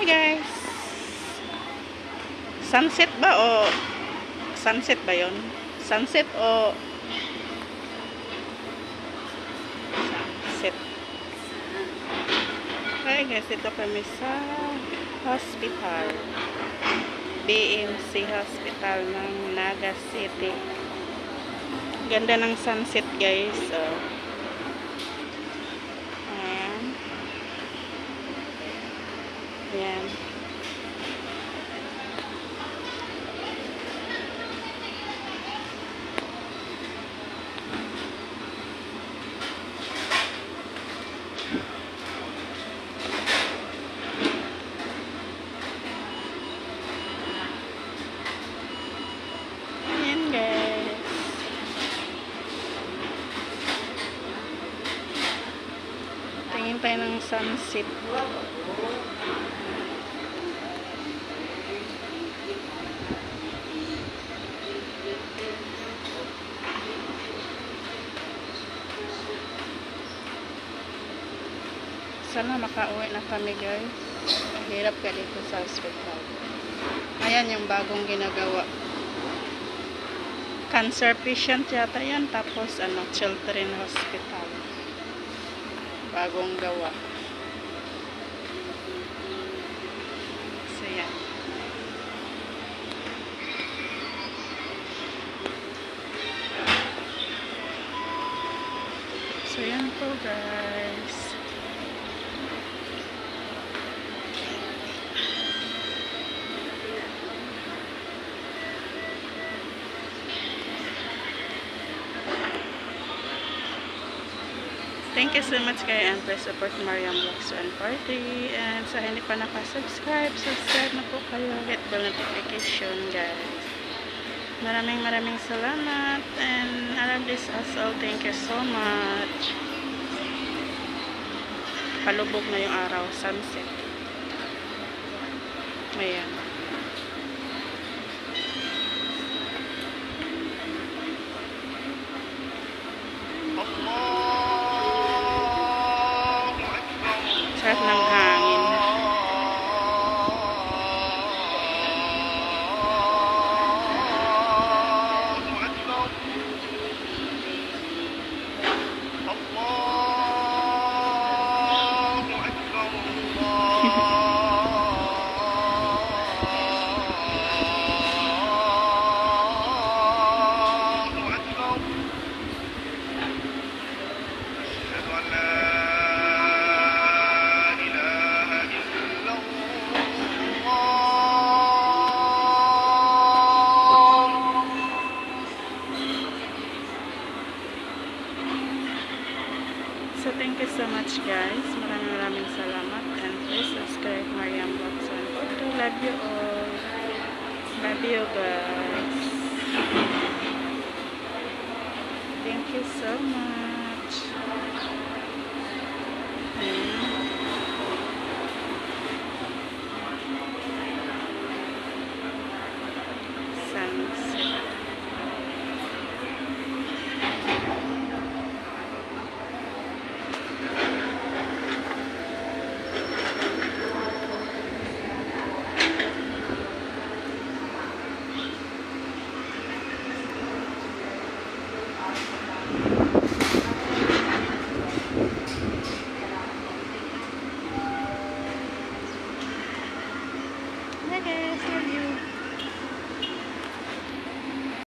guys. Sunset ba o sunset ba 'yon? Sunset o sunset. Hi guys, dito kami sa hospital. BMC Hospital ng Naga City. Ganda ng sunset guys. Ayan. Ayan. Ayan guys. Tingin tayo ng sunset. Sana makauwi na kami guys. Hirap ka dito sa hospital. Ayan yung bagong ginagawa. Cancer patient yata yan. Tapos children hospital. Bagong gawa. So yan. So yan po guys. Thank you so much kay and please support Mariam Vlogs 140. And sa hindi pa nakasubscribe, subscribe na po kayo. Hit bell notification guys. Maraming salamat. And I love this us all. Thank you so much. Palubog na yung araw. Sunset. Ayan. Sarap ng hangin. So thank you so much guys. Maraming salamat. And please subscribe Mariam Vlogs 140. Love you all. Love you guys. Thank you so much. Sunset. Hi guys.